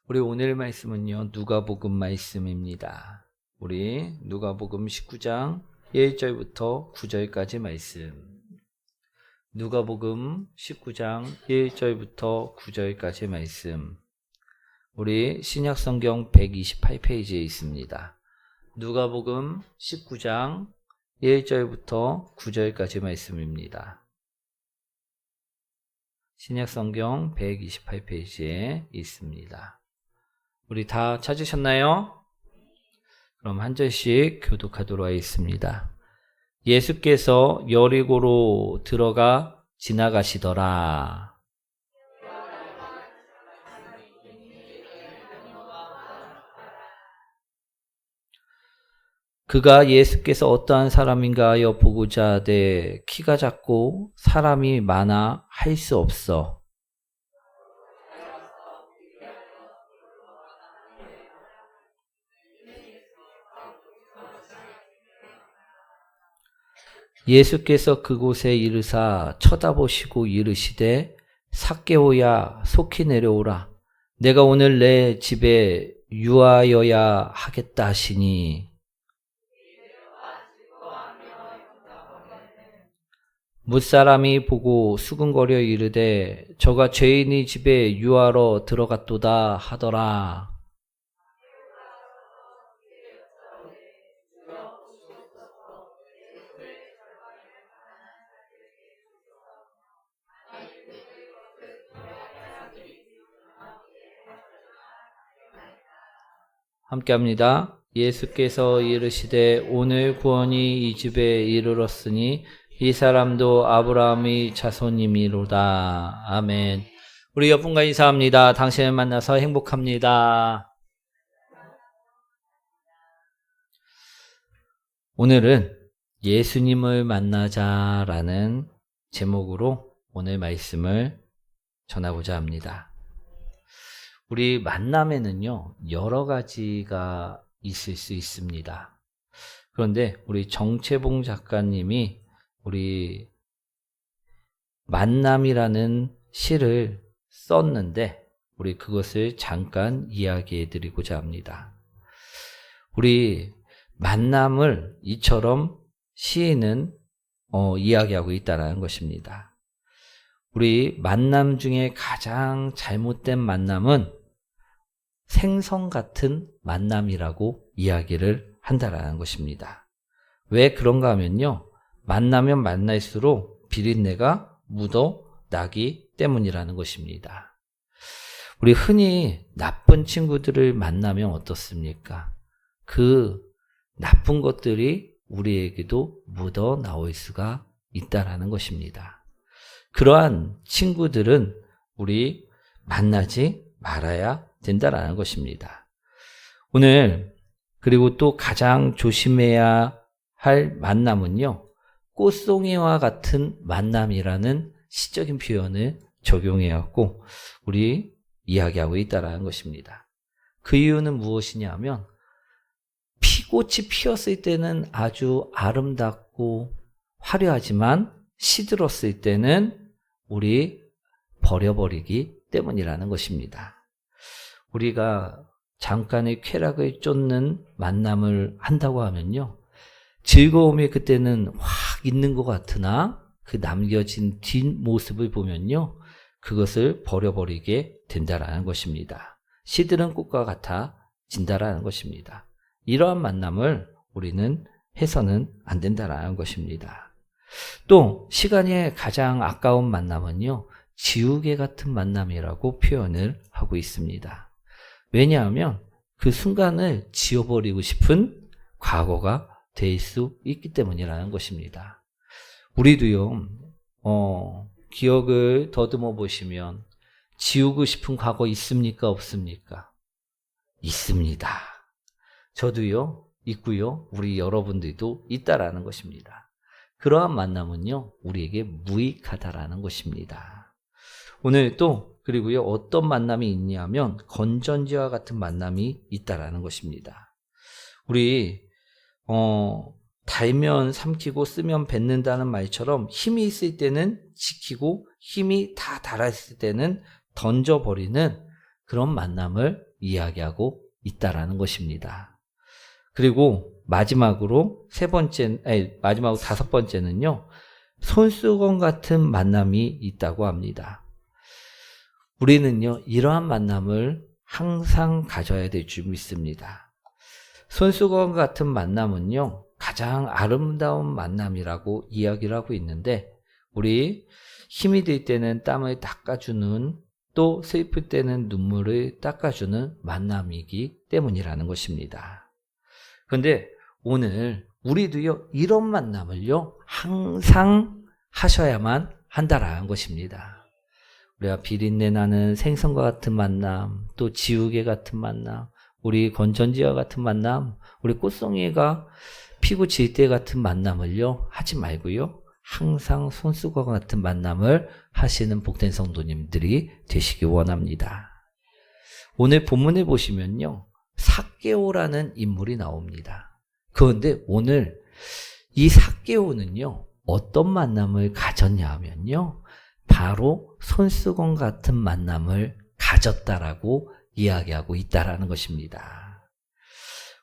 우리 오늘 말씀은요, 누가복음 말씀입니다. 우리 누가복음 19장 1절부터 9절까지 말씀. 누가복음 19장 1절부터 9절까지 말씀. 우리 신약성경 128페이지에 있습니다. 누가복음 19장 1절부터 9절까지 말씀입니다. 신약성경 128페이지에 있습니다. 우리 다 찾으셨나요? 그럼 한 절씩 교독하도록 하겠습니다. 예수께서 여리고로 들어가 지나가시더라. 그가 예수께서 어떠한 사람인가 하여 보고자 하되 키가 작고 사람이 많아 할 수 없어. 예수께서 그곳에 이르사 쳐다보시고 이르시되 삭개오야 속히 내려오라. 내가 오늘 내 집에 유하여야 하겠다 하시니 뭇사람이 보고 수근거려 이르되 저가 죄인의 집에 유하러 들어갔도다 하더라. 함께합니다. 예수께서 이르시되 오늘 구원이 이 집에 이르렀으니 이 사람도 아브라함의 자손이미로다. 아멘. 우리 옆분과 인사합니다. 당신을 만나서 행복합니다. 오늘은 예수님을 만나자라는 제목으로 오늘 말씀을 전하고자 합니다. 우리 만남에는요, 여러 가지가 있을 수 있습니다. 그런데 우리 정채봉 작가님이 우리 만남이라는 시를 썼는데 우리 그것을 잠깐 이야기해 드리고자 합니다. 우리 만남을 이처럼 시인은 이야기하고 있다는 것입니다. 우리 만남 중에 가장 잘못된 만남은 생선 같은 만남이라고 이야기를 한다라는 것입니다. 왜 그런가 하면요, 만나면 만날수록 비린내가 묻어나기 때문이라는 것입니다. 우리 흔히 나쁜 친구들을 만나면 어떻습니까? 그 나쁜 것들이 우리에게도 묻어나올 수가 있다라는 것입니다. 그러한 친구들은 우리 만나지 말아야 된다라는 것입니다. 오늘 그리고 또 가장 조심해야 할 만남은요, 꽃송이와 같은 만남이라는 시적인 표현을 적용해왔고 우리 이야기하고 있다라는 것입니다. 그 이유는 무엇이냐 하면 피꽃이 피었을 때는 아주 아름답고 화려하지만 시들었을 때는 우리 버려버리기 때문이라는 것입니다. 우리가 잠깐의 쾌락을 쫓는 만남을 한다고 하면요, 즐거움이 그때는 확 있는 것 같으나 그 남겨진 뒷모습을 보면요, 그것을 버려버리게 된다라는 것입니다. 시들은 꽃과 같아진다라는 것입니다. 이러한 만남을 우리는 해서는 안 된다라는 것입니다. 또 시간이 가장 아까운 만남은요, 지우개 같은 만남이라고 표현을 하고 있습니다. 왜냐하면 그 순간을 지워버리고 싶은 과거가 될 수 있기 때문이라는 것입니다. 우리도요, 기억을 더듬어 보시면 지우고 싶은 과거 있습니까? 없습니까? 있습니다. 저도요, 있고요, 우리 여러분들도 있다라는 것입니다. 그러한 만남은요, 우리에게 무익하다라는 것입니다. 오늘 또 그리고요, 어떤 만남이 있냐면 건전지와 같은 만남이 있다라는 것입니다. 우리 달면 삼키고 쓰면 뱉는다는 말처럼 힘이 있을 때는 지키고 힘이 다 닳았을 때는 던져버리는 그런 만남을 이야기하고 있다라는 것입니다. 그리고 마지막으로 마지막으로 5번째는요, 손수건 같은 만남이 있다고 합니다. 우리는요, 이러한 만남을 항상 가져야 될 줄 믿습니다. 손수건 같은 만남은요, 가장 아름다운 만남이라고 이야기를 하고 있는데, 우리 힘이 들 때는 땀을 닦아주는, 또 슬플 때는 눈물을 닦아주는 만남이기 때문이라는 것입니다. 그런데 오늘 우리도요, 이런 만남을요, 항상 하셔야만 한다라는 것입니다. 우리가 비린내 나는 생선과 같은 만남, 또 지우개 같은 만남, 우리 건전지와 같은 만남, 우리 꽃송이가 피고 질 때 같은 만남을요, 하지 말고요, 항상 손수건 같은 만남을 하시는 복된 성도님들이 되시기 원합니다. 오늘 본문에 보시면요, 삭개오라는 인물이 나옵니다. 그런데 오늘 이 삭개오는요, 어떤 만남을 가졌냐 하면요, 바로 손수건 같은 만남을 가졌다라고 이야기하고 있다라는 것입니다.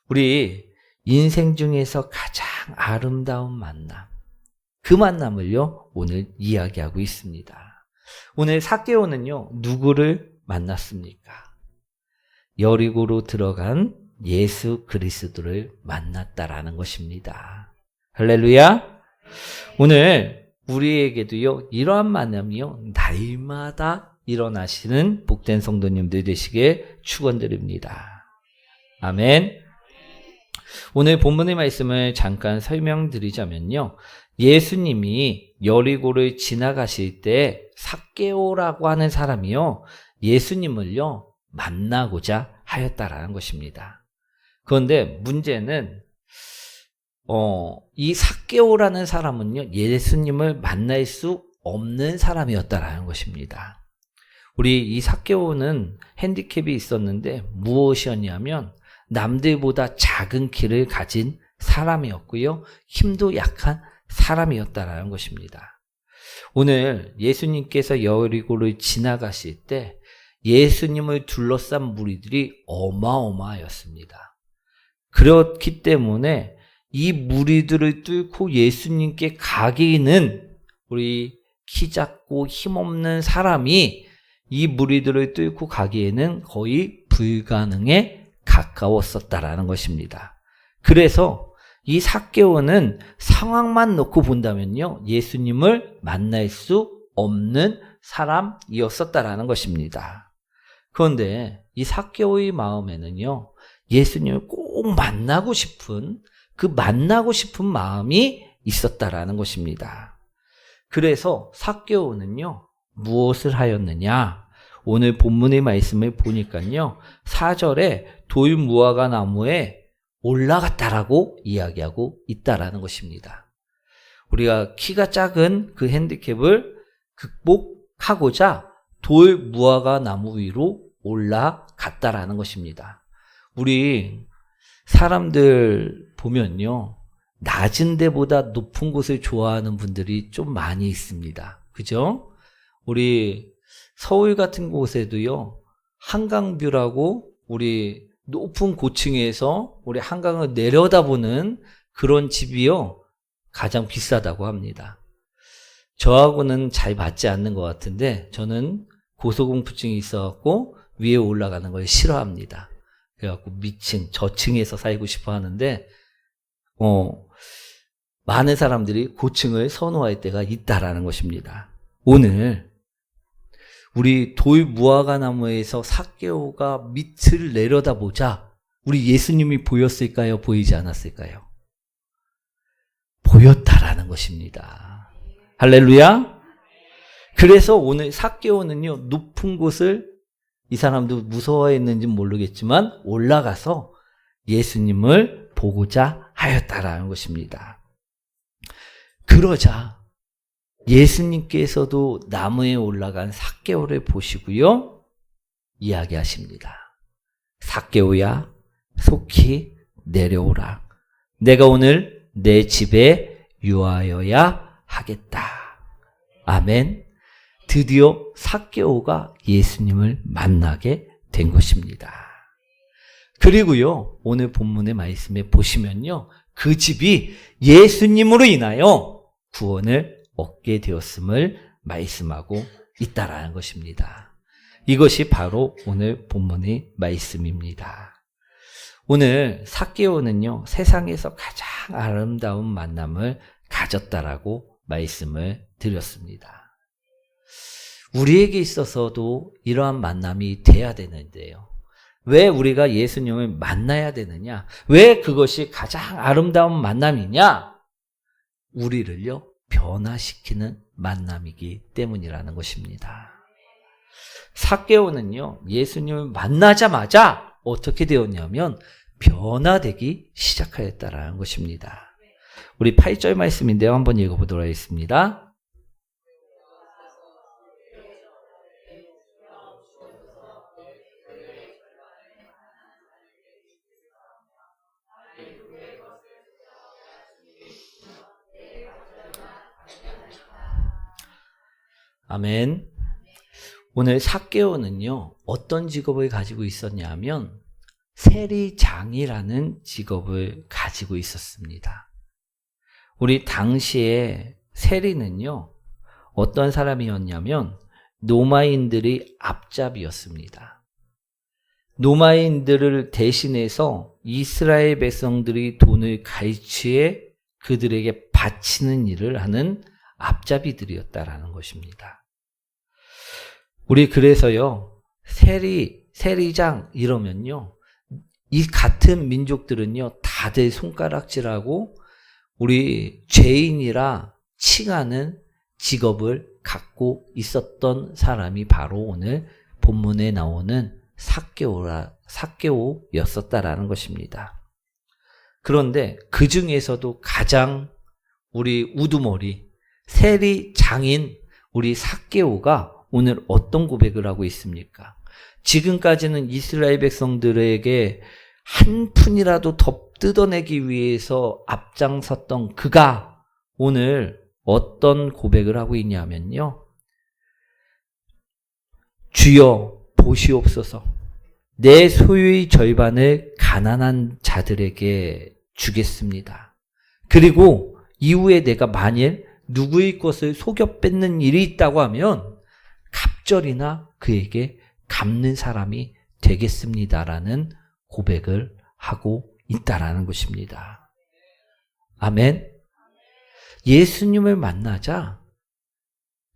우리 인생 중에서 가장 아름다운 만남, 그 만남을요, 오늘 이야기하고 있습니다. 오늘 삭개오는요, 누구를 만났습니까? 여리고로 들어간 예수 그리스도를 만났다라는 것입니다. 할렐루야! 오늘 우리에게도요, 이러한 만남이요, 날마다 일어나시는 복된 성도님들 되시길 축원드립니다. 아멘. 오늘 본문의 말씀을 잠깐 설명드리자면요, 예수님이 여리고를 지나가실 때 삭개오라고 하는 사람이요, 예수님을요, 만나고자 하였다라는 것입니다. 그런데 문제는 이 삭개오라는 사람은요, 예수님을 만날 수 없는 사람이었다라는 것입니다. 우리 이 삭개오는 핸디캡이 있었는데 무엇이었냐면 남들보다 작은 키를 가진 사람이었고요, 힘도 약한 사람이었다라는 것입니다. 오늘 예수님께서 여리고를 지나가실 때 예수님을 둘러싼 무리들이 어마어마하였습니다. 그렇기 때문에 이 무리들을 뚫고 예수님께 가기는 우리 키 작고 힘없는 사람이 이 무리들을 뚫고 가기에는 거의 불가능에 가까웠었다라는 것입니다. 그래서 이 삭개오는 상황만 놓고 본다면요, 예수님을 만날 수 없는 사람이었었다라는 것입니다. 그런데 이 삭개오의 마음에는요, 예수님을 꼭 만나고 싶은 마음이 있었다라는 것입니다. 그래서 삭개오는요, 무엇을 하였느냐? 오늘 본문의 말씀을 보니까요, 4절에 돌 무화과 나무에 올라갔다라고 이야기하고 있다라는 것입니다. 우리가 키가 작은 그 핸디캡을 극복하고자 돌 무화과 나무 위로 올라갔다라는 것입니다. 우리 사람들 보면요, 낮은 데보다 높은 곳을 좋아하는 분들이 좀 많이 있습니다. 그죠? 우리 서울 같은 곳에도요, 한강뷰라고 우리 높은 고층에서 우리 한강을 내려다보는 그런 집이요, 가장 비싸다고 합니다. 저하고는 잘 맞지 않는 것 같은데, 저는 고소공포증이 있어갖고 위에 올라가는 걸 싫어합니다. 그래갖고 저층에서 살고 싶어 하는데, 많은 사람들이 고층을 선호할 때가 있다라는 것입니다. 오늘 우리 돌 무화과 나무에서 삭개오가 밑을 내려다보자 우리 예수님이 보였을까요? 보이지 않았을까요? 보였다라는 것입니다. 할렐루야! 그래서 오늘 삭개오는요, 높은 곳을 이 사람도 무서워했는지 모르겠지만 올라가서 예수님을 보고자 하였다라는 것입니다. 그러자 예수님께서도 나무에 올라간 삭개오를 보시고요, 이야기하십니다. 삭개오야, 속히 내려오라. 내가 오늘 내 집에 유하여야 하겠다. 아멘. 드디어 삭개오가 예수님을 만나게 된 것입니다. 그리고요, 오늘 본문의 말씀에 보시면요, 그 집이 예수님으로 인하여 구원을 얻게 되었음을 말씀하고 있다라는 것입니다. 이것이 바로 오늘 본문의 말씀입니다. 오늘 삭개오는요, 세상에서 가장 아름다운 만남을 가졌다라고 말씀을 드렸습니다. 우리에게 있어서도 이러한 만남이 돼야 되는데요. 왜 우리가 예수님을 만나야 되느냐? 왜 그것이 가장 아름다운 만남이냐? 우리를요, 변화시키는 만남이기 때문이라는 것입니다. 삭개오는요, 예수님을 만나자마자 어떻게 되었냐면 변화되기 시작하였다라는 것입니다. 우리 8절 말씀인데요, 한번 읽어보도록 하겠습니다. 아멘. 오늘 삭개오는요, 어떤 직업을 가지고 있었냐 하면 세리장이라는 직업을 가지고 있었습니다. 우리 당시에 세리는요, 어떤 사람이었냐면 노마인들의 앞잡이였습니다. 노마인들을 대신해서 이스라엘 백성들이 돈을 갈취해 그들에게 바치는 일을 하는 앞잡이들이었다라는 것입니다. 우리 그래서요, 세리장 이러면요, 이 같은 민족들은요, 다들 손가락질하고 우리 죄인이라 칭하는 직업을 갖고 있었던 사람이 바로 오늘 본문에 나오는 삭개오였었다라는 것입니다. 그런데 그 중에서도 가장 우리 우두머리 세리장인 우리 삭개오가 오늘 어떤 고백을 하고 있습니까? 지금까지는 이스라엘 백성들에게 한 푼이라도 더 뜯어내기 위해서 앞장섰던 그가 오늘 어떤 고백을 하고 있냐면요. 주여 보시옵소서. 내 소유의 절반을 가난한 자들에게 주겠습니다. 그리고 이후에 내가 만일 누구의 것을 속여 뺏는 일이 있다고 하면 갑절이나 그에게 갚는 사람이 되겠습니다라는 고백을 하고 있다라는 것입니다. 아멘. 예수님을 만나자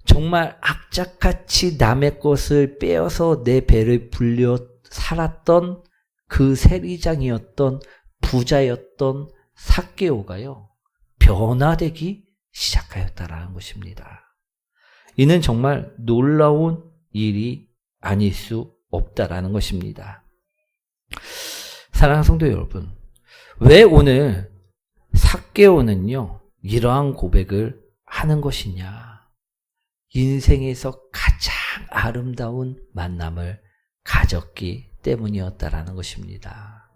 정말 악착같이 남의 것을 빼어서 내 배를 불려 살았던 그 세리장이었던 부자였던 삭개오가요, 변화되기 시작하였다라는 것입니다. 이는 정말 놀라운 일이 아닐 수 없다라는 것입니다. 사랑하는 성도 여러분, 왜 오늘 삭개오는요, 이러한 고백을 하는 것이냐? 인생에서 가장 아름다운 만남을 가졌기 때문이었다라는 것입니다.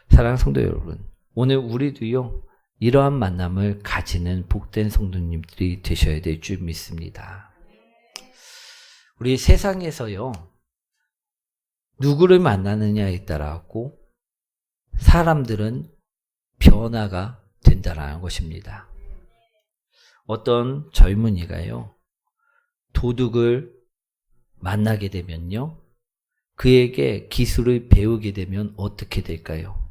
사랑하는 성도 여러분, 오늘 우리도요, 이러한 만남을 가지는 복된 성도님들이 되셔야 될 줄 믿습니다. 우리 세상에서요, 누구를 만나느냐에 따라서 사람들은 변화가 된다는 것입니다. 어떤 젊은이가요, 도둑을 만나게 되면요, 그에게 기술을 배우게 되면 어떻게 될까요?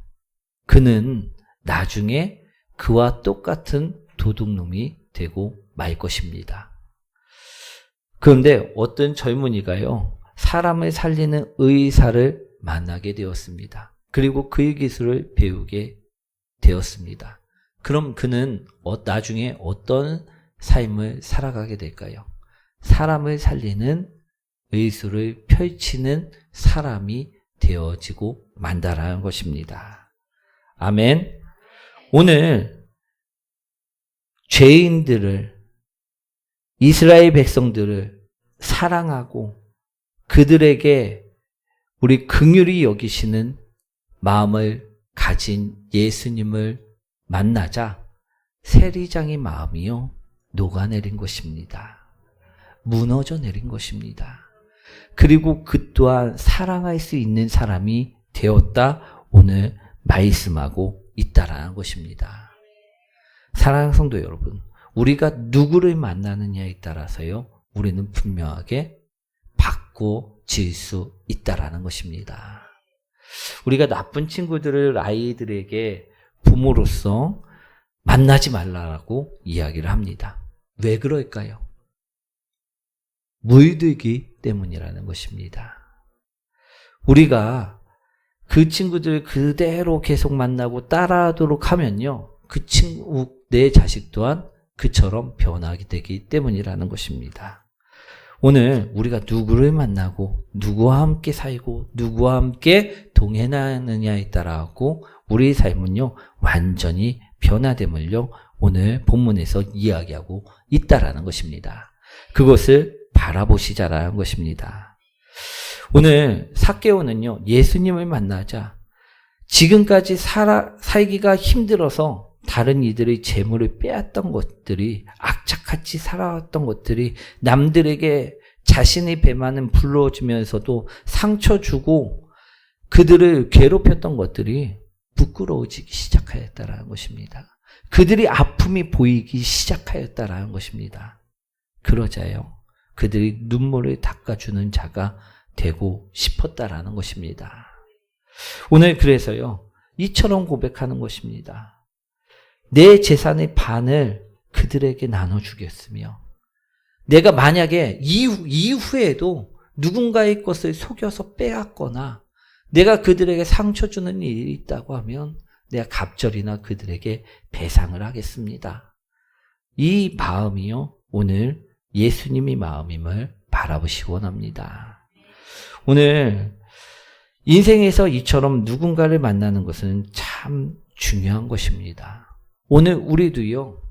그는 나중에 그와 똑같은 도둑놈이 되고 말 것입니다. 그런데 어떤 젊은이가요, 사람을 살리는 의사를 만나게 되었습니다. 그리고 그의 기술을 배우게 되었습니다. 그럼 그는 나중에 어떤 삶을 살아가게 될까요? 사람을 살리는 의술을 펼치는 사람이 되어지고 만다라는 것입니다. 아멘. 오늘 죄인들을, 이스라엘 백성들을 사랑하고 그들에게 우리 긍휼히 여기시는 마음을 가진 예수님을 만나자 세리장의 마음이요, 녹아내린 것입니다. 무너져 내린 것입니다. 그리고 그 또한 사랑할 수 있는 사람이 되었다. 오늘 말씀하고 있다라는 것입니다. 사랑하는 성도 여러분, 우리가 누구를 만나느냐에 따라서요, 우리는 분명하게 바꿔질 수 있다라는 것입니다. 우리가 나쁜 친구들을 아이들에게 부모로서 만나지 말라고 이야기를 합니다. 왜 그럴까요? 물들기 때문이라는 것입니다. 우리가 그 친구들 그대로 계속 만나고 따라하도록 하면요, 그 친구, 내 자식 또한 그처럼 변하게 되기 때문이라는 것입니다. 오늘 우리가 누구를 만나고 누구와 함께 살고 누구와 함께 동행하느냐에 따라서 우리의 삶은요, 완전히 변화됨을요, 오늘 본문에서 이야기하고 있다라는 것입니다. 그것을 바라보시자라는 것입니다. 오늘 삭개오는요, 예수님을 만나자 지금까지 살기가 힘들어서 다른 이들의 재물을 빼앗던 것들이, 악착같이 살아왔던 것들이, 남들에게 자신의 배만은 불러주면서도 상처 주고 그들을 괴롭혔던 것들이 부끄러워지기 시작하였다라는 것입니다. 그들이 아픔이 보이기 시작하였다라는 것입니다. 그러자요, 그들이 눈물을 닦아주는 자가 되고 싶었다라는 것입니다. 오늘 그래서요, 이처럼 고백하는 것입니다. 내 재산의 반을 그들에게 나눠주겠으며, 내가 만약에 이후에도 누군가의 것을 속여서 빼앗거나 내가 그들에게 상처 주는 일이 있다고 하면 내가 갑절이나 그들에게 배상을 하겠습니다. 이 마음이요, 오늘 예수님의 마음임을 바라보시기 원합니다. 오늘 인생에서 이처럼 누군가를 만나는 것은 참 중요한 것입니다. 오늘 우리도요,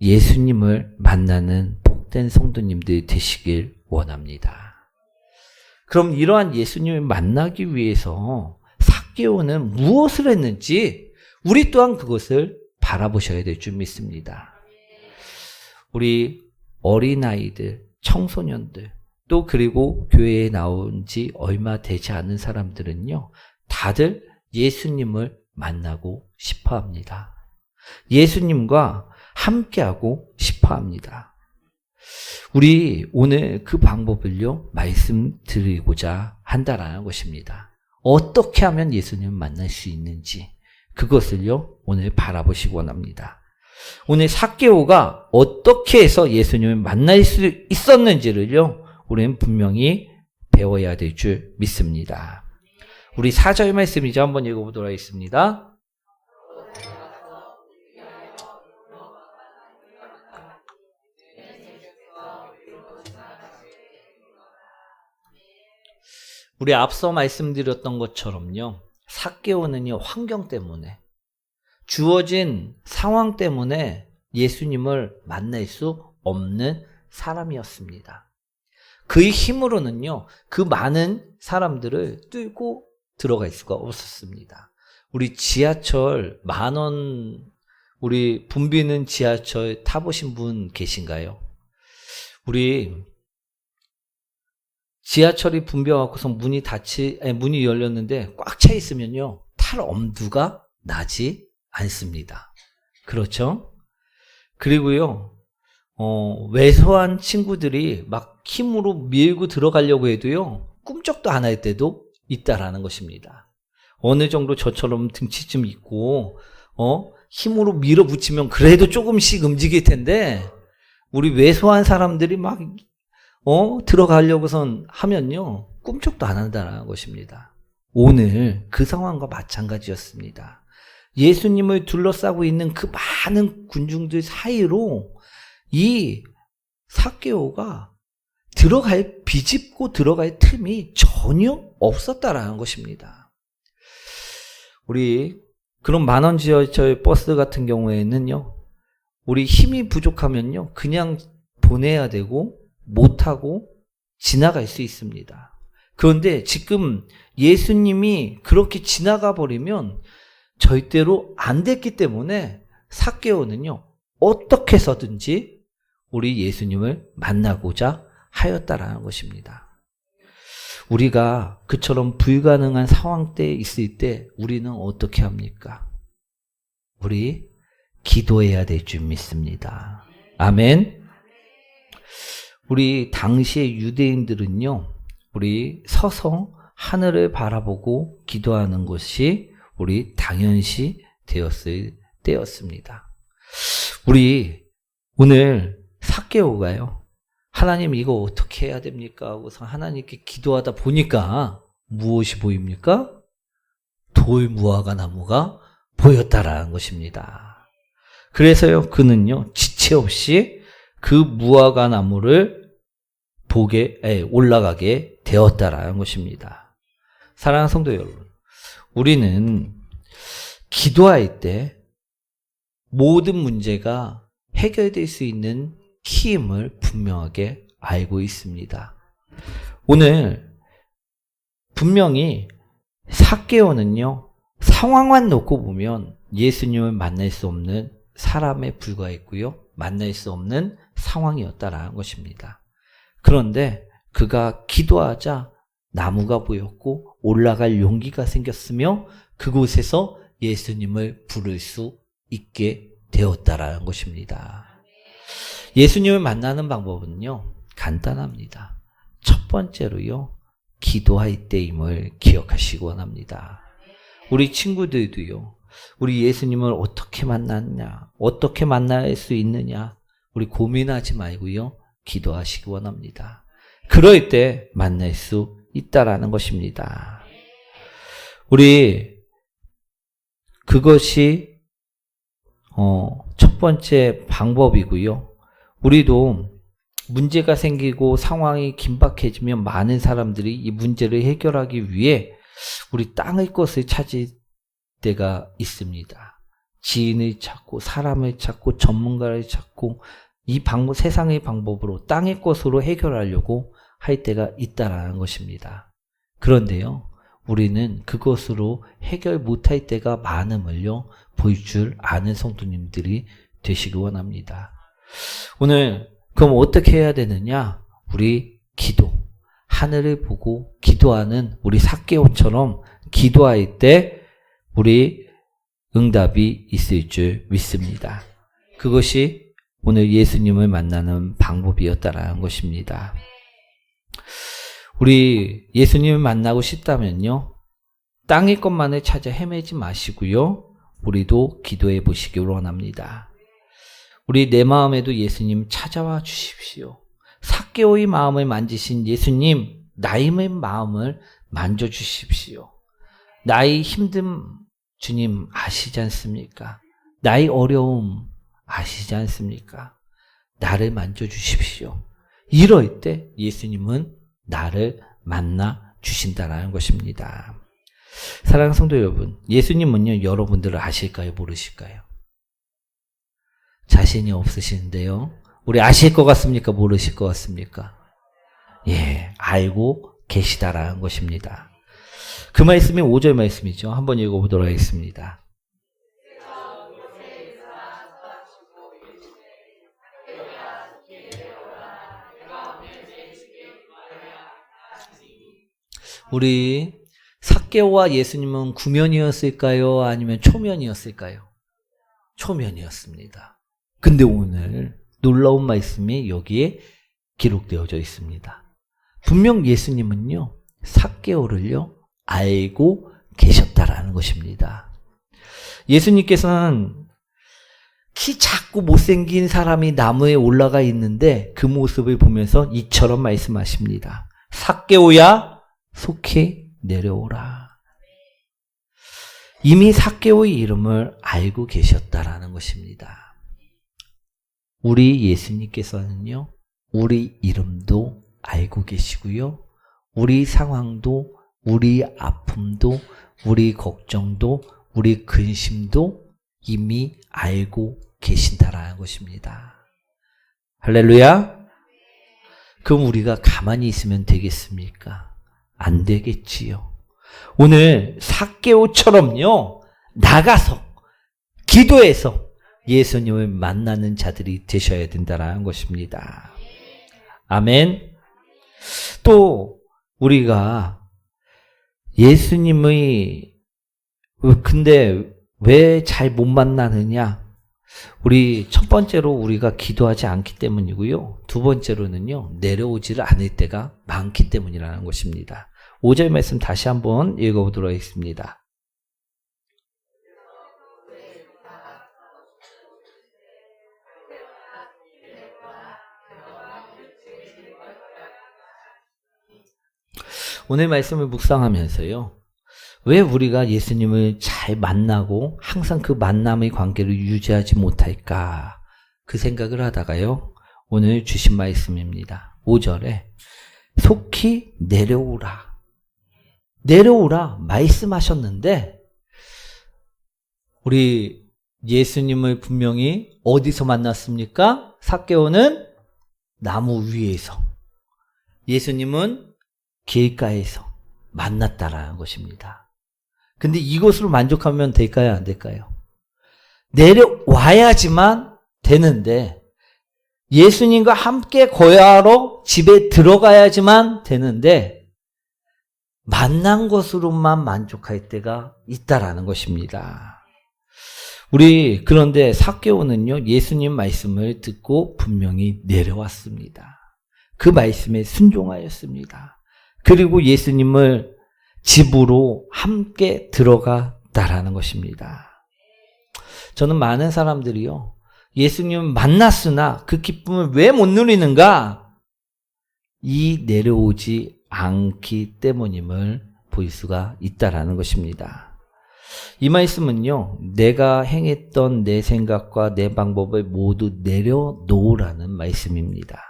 예수님을 만나는 복된 성도님들 되시길 원합니다. 그럼 이러한 예수님을 만나기 위해서 삭개오는 무엇을 했는지 우리 또한 그것을 바라보셔야 될 줄 믿습니다. 우리 어린아이들, 청소년들, 또 그리고 교회에 나온 지 얼마 되지 않은 사람들은요, 다들 예수님을 만나고 싶어 합니다. 예수님과 함께하고 싶어 합니다. 우리 오늘 그 방법을요, 말씀드리고자 한다라는 것입니다. 어떻게 하면 예수님을 만날 수 있는지 그것을요, 오늘 바라보시기 원합니다. 오늘 삭개오가 어떻게 해서 예수님을 만날 수 있었는지를요, 우리는 분명히 배워야 될 줄 믿습니다. 우리 4절 말씀이죠. 한번 읽어보도록 하겠습니다. 우리 앞서 말씀드렸던 것처럼요, 삭개오는요, 환경 때문에, 주어진 상황 때문에 예수님을 만날 수 없는 사람이었습니다. 그의 힘으로는요, 그 많은 사람들을 뚫고 들어갈 수가 없었습니다. 우리 지하철 10,000원, 우리 붐비는 지하철 타보신 분 계신가요? 우리 지하철이 붐벼갖고서 문이 열렸는데 꽉 차 있으면요, 탈 엄두가 나지 않습니다. 그렇죠? 그리고요, 왜소한 친구들이 막 힘으로 밀고 들어가려고 해도요, 꿈쩍도 안 할 때도 있다라는 것입니다. 어느 정도 저처럼 등치 좀 있고, 힘으로 밀어붙이면 그래도 조금씩 움직일 텐데, 우리 왜소한 사람들이 막 들어가려고선 하면요, 꿈쩍도 안 한다는 것입니다. 오늘 그 상황과 마찬가지였습니다. 예수님을 둘러싸고 있는 그 많은 군중들 사이로 이 삭개오가 비집고 들어갈 틈이 전혀 없었다라는 것입니다. 우리 그런 10,000원 지하철 버스 같은 경우에는요, 우리 힘이 부족하면요, 그냥 보내야 되고 못하고 지나갈 수 있습니다. 그런데 지금 예수님이 그렇게 지나가 버리면 절대로 안 됐기 때문에 삭개오는요, 어떻게 해서든지 우리 예수님을 만나고자 하였다라는 것입니다. 우리가 그처럼 불가능한 상황대에 있을 때 우리는 어떻게 합니까? 우리 기도해야 될 줄 믿습니다. 아멘. 우리 당시의 유대인들은요, 우리 서서 하늘을 바라보고 기도하는 것이 우리 당연시 되었을 때였습니다. 우리 오늘 삭개오가요, 하나님 이거 어떻게 해야 됩니까? 하고서 하나님께 기도하다 보니까 무엇이 보입니까? 돌무화과 나무가 보였다라는 것입니다. 그래서요, 그는요, 지체 없이 그 무화과 나무를 올라가게 되었다라는 것입니다. 사랑하는 성도 여러분, 우리는 기도할 때 모든 문제가 해결될 수 있는 키임을 분명하게 알고 있습니다. 오늘 분명히 삭개오는요, 상황만 놓고 보면 예수님을 만날 수 없는 사람에 불과했고요, 만날 수 없는 상황이었다라는 것입니다. 그런데 그가 기도하자 나무가 보였고 올라갈 용기가 생겼으며 그곳에서 예수님을 부를 수 있게 되었다라는 것입니다. 예수님을 만나는 방법은요, 간단합니다. 첫 번째로요, 기도할 때임을 기억하시기 원합니다. 우리 친구들도요, 우리 예수님을 어떻게 만났냐, 어떻게 만날 수 있느냐, 우리 고민하지 말고요, 기도하시기 원합니다. 그럴 때 만날 수 있다라는 것입니다. 우리 그것이 첫 번째 방법이고요. 우리도 문제가 생기고 상황이 긴박해지면 많은 사람들이 이 문제를 해결하기 위해 우리 땅의 것을 찾을 때가 있습니다. 지인을 찾고 사람을 찾고 전문가를 찾고 이 세상의 방법으로 땅의 것으로 해결하려고 할 때가 있다라는 것입니다. 그런데요, 우리는 그것으로 해결 못할 때가 많음을요, 볼 줄 아는 성도님들이 되시기 원합니다. 오늘 그럼 어떻게 해야 되느냐? 우리 기도, 하늘을 보고 기도하는 우리 삭개오처럼 기도할 때 우리 응답이 있을 줄 믿습니다. 그것이 오늘 예수님을 만나는 방법이었다라는 것입니다. 우리 예수님을 만나고 싶다면요, 땅의 것만을 찾아 헤매지 마시고요, 우리도 기도해 보시기 원합니다. 우리 내 마음에도 예수님 찾아와 주십시오. 삭개오의 마음을 만지신 예수님, 나의 마음을 만져주십시오. 나의 힘듦 주님 아시지 않습니까? 나의 어려움 아시지 않습니까? 나를 만져주십시오. 이럴 때 예수님은 나를 만나 주신다는 것입니다. 사랑하는 성도 여러분, 예수님은요, 여러분들을 아실까요? 모르실까요? 자신이 없으시는데요, 우리 아실 것 같습니까? 모르실 것 같습니까? 예, 알고 계시다라는 것입니다. 그 말씀이 5절 말씀이죠. 한번 읽어보도록 하겠습니다. 우리 삭개오와 예수님은 구면이었을까요? 아니면 초면이었을까요? 초면이었습니다. 근데 오늘 놀라운 말씀이 여기에 기록되어져 있습니다. 분명 예수님은요, 삭개오를요, 알고 계셨다라는 것입니다. 예수님께서는 키 작고 못생긴 사람이 나무에 올라가 있는데 그 모습을 보면서 이처럼 말씀하십니다. 삭개오야, 속히 내려오라. 이미 삭개오의 이름을 알고 계셨다라는 것입니다. 우리 예수님께서는요, 우리 이름도 알고 계시고요, 우리 상황도, 우리 아픔도, 우리 걱정도, 우리 근심도 이미 알고 계신다라는 것입니다. 할렐루야. 그럼 우리가 가만히 있으면 되겠습니까? 안 되겠지요. 오늘 삭개오처럼요, 나가서 기도해서 예수님을 만나는 자들이 되셔야 된다는 것입니다. 아멘. 또 우리가 예수님의 근데 왜 잘 못 만나느냐? 우리 첫 번째로 우리가 기도하지 않기 때문이고요. 두 번째로는요. 내려오지를 않을 때가 많기 때문이라는 것입니다. 5절 말씀 다시 한번 읽어보도록 하겠습니다. 오늘 말씀을 묵상하면서요. 왜 우리가 예수님을 잘 만나고 항상 그 만남의 관계를 유지하지 못할까? 그 생각을 하다가요. 오늘 주신 말씀입니다. 5절에 속히 내려오라. 내려오라 말씀하셨는데 우리 예수님을 분명히 어디서 만났습니까? 삭개오는 나무 위에서. 예수님은 길가에서 만났다라는 것입니다. 근데 이것으로 만족하면 될까요? 안 될까요? 내려와야지만 되는데 예수님과 함께 거하러 집에 들어가야지만 되는데 만난 것으로만 만족할 때가 있다라는 것입니다. 우리 그런데 삭개오는요 예수님 말씀을 듣고 분명히 내려왔습니다. 그 말씀에 순종하였습니다. 그리고 예수님을 집으로 함께 들어갔다라는 것입니다. 저는 많은 사람들이요 예수님을 만났으나 그 기쁨을 왜 못 누리는가? 이 내려오지 않기 때문임을 볼 수가 있다라는 것입니다. 이 말씀은요 내가 행했던 내 생각과 내 방법을 모두 내려놓으라는 말씀입니다.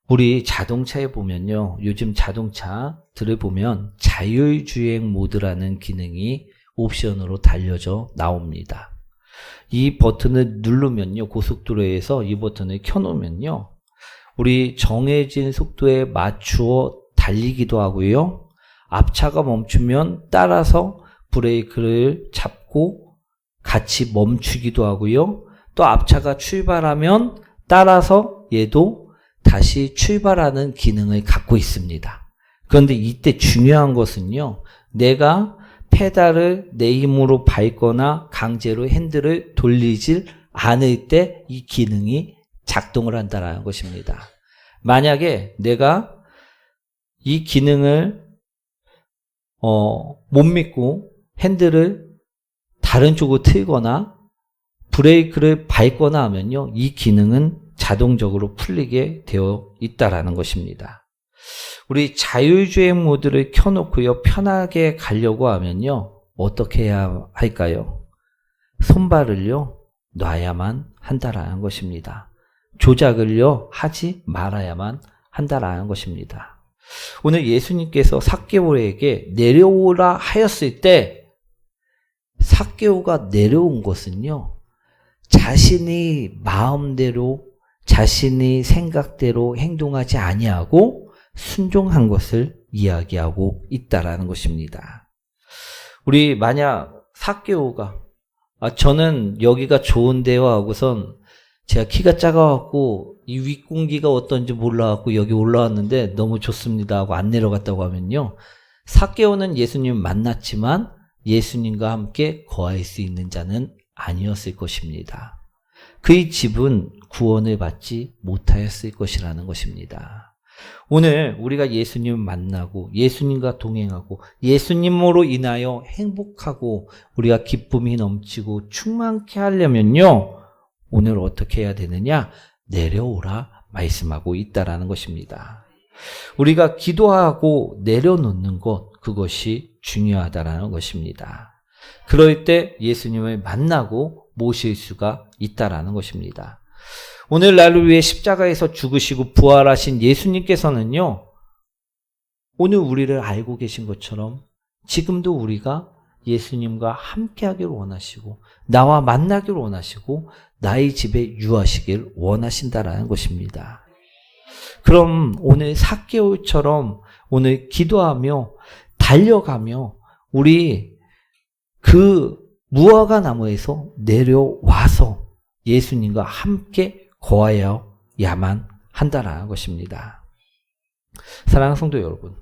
우리 자동차에 보면요. 요즘 자동차들을 보면 자율주행 모드라는 기능이 옵션으로 달려져 나옵니다. 이 버튼을 누르면요. 고속도로에서 이 버튼을 켜놓으면요. 우리 정해진 속도에 맞추어 달리기도 하고요. 앞차가 멈추면 따라서 브레이크를 잡고 같이 멈추기도 하고요. 또 앞차가 출발하면 따라서 얘도 다시 출발하는 기능을 갖고 있습니다. 그런데 이때 중요한 것은요. 내가 페달을 내 힘으로 밟거나 강제로 핸들을 돌리질 않을 때 이 기능이 작동을 한다는 것입니다. 만약에 내가 이 기능을 못 믿고 핸들을 다른 쪽으로 틀거나 브레이크를 밟거나 하면요. 이 기능은 자동적으로 풀리게 되어 있다라는 것입니다. 우리 자율주행 모드를 켜놓고요. 편하게 가려고 하면요. 어떻게 해야 할까요? 손발을요. 놔야만 한다라는 것입니다. 조작을요. 하지 말아야만 한다라는 것입니다. 오늘 예수님께서 삭개오에게 내려오라 하였을 때 삭개오가 내려온 것은요. 자신이 마음대로 자신의 생각대로 행동하지 아니하고 순종한 것을 이야기하고 있다라는 것입니다. 우리 만약 삭개오가 저는 여기가 좋은데요 하고선 제가 키가 작아갖고 이 윗공기가 어떤지 몰라갖고 여기 올라왔는데 너무 좋습니다 하고 안 내려갔다고 하면요. 삭개오는 예수님 만났지만 예수님과 함께 거할 수 있는 자는 아니었을 것입니다. 그의 집은 구원을 받지 못하였을 것이라는 것입니다. 오늘 우리가 예수님을 만나고 예수님과 동행하고 예수님으로 인하여 행복하고 우리가 기쁨이 넘치고 충만케 하려면요. 오늘 어떻게 해야 되느냐? 내려오라 말씀하고 있다라는 것입니다. 우리가 기도하고 내려놓는 것 그것이 중요하다라는 것입니다. 그럴 때 예수님을 만나고 모실 수가 있다라는 것입니다. 오늘 나를 위해 십자가에서 죽으시고 부활하신 예수님께서는요. 오늘 우리를 알고 계신 것처럼 지금도 우리가 예수님과 함께하기를 원하시고 나와 만나기를 원하시고 나의 집에 유하시길 원하신다라는 것입니다. 그럼 오늘 삭개오처럼 오늘 기도하며 달려가며 우리 그 무화과 나무에서 내려와서 예수님과 함께 거하여야만 한다라는 것입니다. 사랑하는 성도 여러분,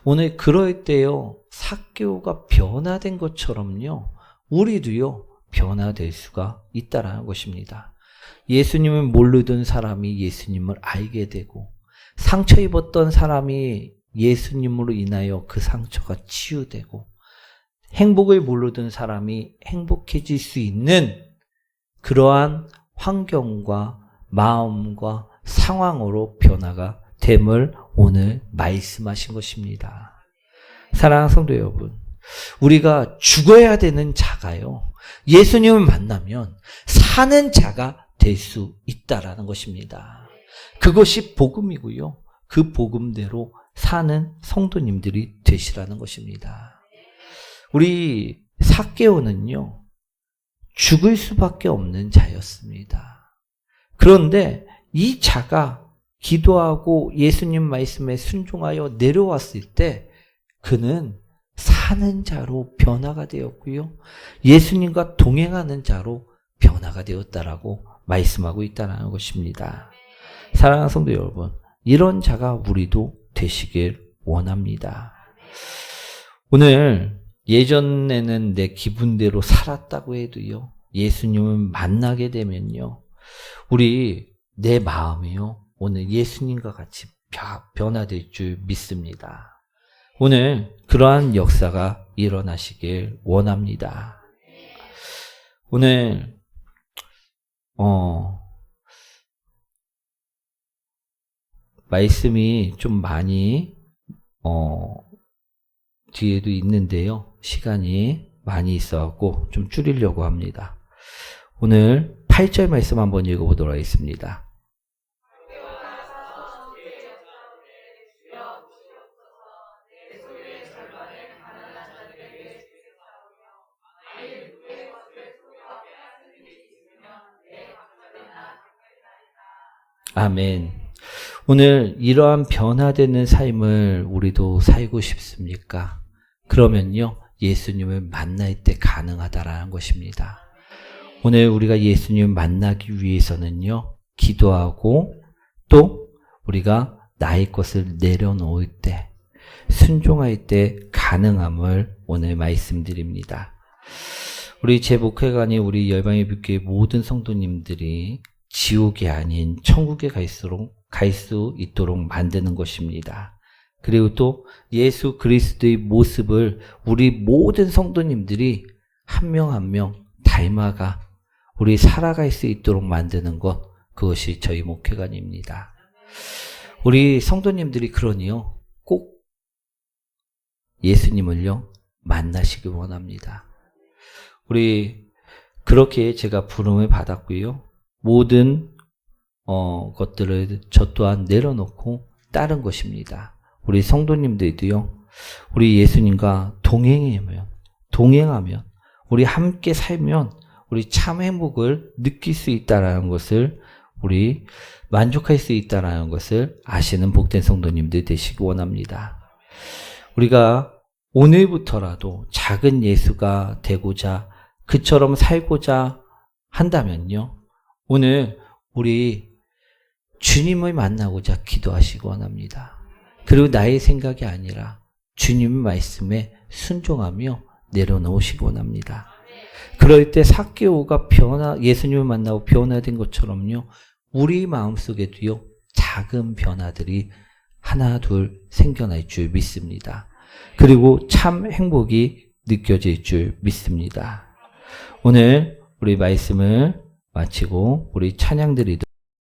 오늘 그럴 때요, 삭개오가 변화된 것처럼요, 우리도요, 변화될 수가 있다라는 것입니다. 예수님을 모르던 사람이 예수님을 알게 되고, 상처 입었던 사람이 예수님으로 인하여 그 상처가 치유되고, 행복을 모르던 사람이 행복해질 수 있는 그러한 환경과 마음과 상황으로 변화가 됨을 오늘 말씀하신 것입니다. 사랑하는 성도 여러분, 우리가 죽어야 되는 자가요, 예수님을 만나면 사는 자가 될 수 있다라는 것입니다. 그것이 복음이고요, 그 복음대로 사는 성도님들이 되시라는 것입니다. 우리 삭개오는요, 죽을 수밖에 없는 자였습니다. 그런데 이 자가 기도하고 예수님 말씀에 순종하여 내려왔을 때 그는 사는 자로 변화가 되었고요, 예수님과 동행하는 자로 변화가 되었다라고 말씀하고 있다는 것입니다. 사랑하는 성도 여러분, 이런 자가 우리도 되시길 원합니다. 오늘 예전에는 내 기분대로 살았다고 해도요, 예수님을 만나게 되면요, 우리 내 마음이요, 오늘 예수님과 같이 변화될 줄 믿습니다. 오늘 그러한 역사가 일어나시길 원합니다. 오늘 말씀이 좀 많이 뒤에도 있는데요, 시간이 많이 있어갖고 좀 줄이려고 합니다. 오늘 8절 말씀 한번 읽어보도록 하겠습니다. 아멘. 오늘 이러한 변화되는 삶을 우리도 살고 싶습니까? 그러면요, 예수님을 만날 때 가능하다라는 것입니다. 오늘 우리가 예수님을 만나기 위해서는요, 기도하고 또 우리가 나의 것을 내려놓을 때, 순종할 때 가능함을 오늘 말씀드립니다. 우리 제 목회관이 우리 열방의 빛교회 모든 성도님들이 지옥이 아닌 천국에 갈 수 있도록 만드는 것입니다. 그리고 또 예수 그리스도의 모습을 우리 모든 성도님들이 한 명 한 명 닮아가 우리 살아갈 수 있도록 만드는 것, 그것이 저희 목회관입니다. 우리 성도님들이 그러니요, 꼭 예수님을요 만나시길 원합니다. 우리 그렇게 제가 부름을 받았고요, 모든 것들을 저 또한 내려놓고 따른 것입니다. 우리 성도님들도요, 우리 예수님과 동행하면 우리 함께 살면 우리 참 행복을 느낄 수 있다라는 것을, 우리 만족할 수 있다라는 것을 아시는 복된 성도님들 되시기 원합니다. 우리가 오늘부터라도 작은 예수가 되고자, 그처럼 살고자 한다면요, 오늘 우리 주님을 만나고자 기도하시기 원합니다. 그리고 나의 생각이 아니라 주님의 말씀에 순종하며 내려놓으시기 원합니다. 그럴 때 삭개오가 예수님을 만나고 변화된 것처럼요, 우리 마음속에도요 작은 변화들이 하나 둘 생겨날 줄 믿습니다. 그리고 참 행복이 느껴질 줄 믿습니다. 오늘 우리 말씀을 마치고 우리 찬양 드리도록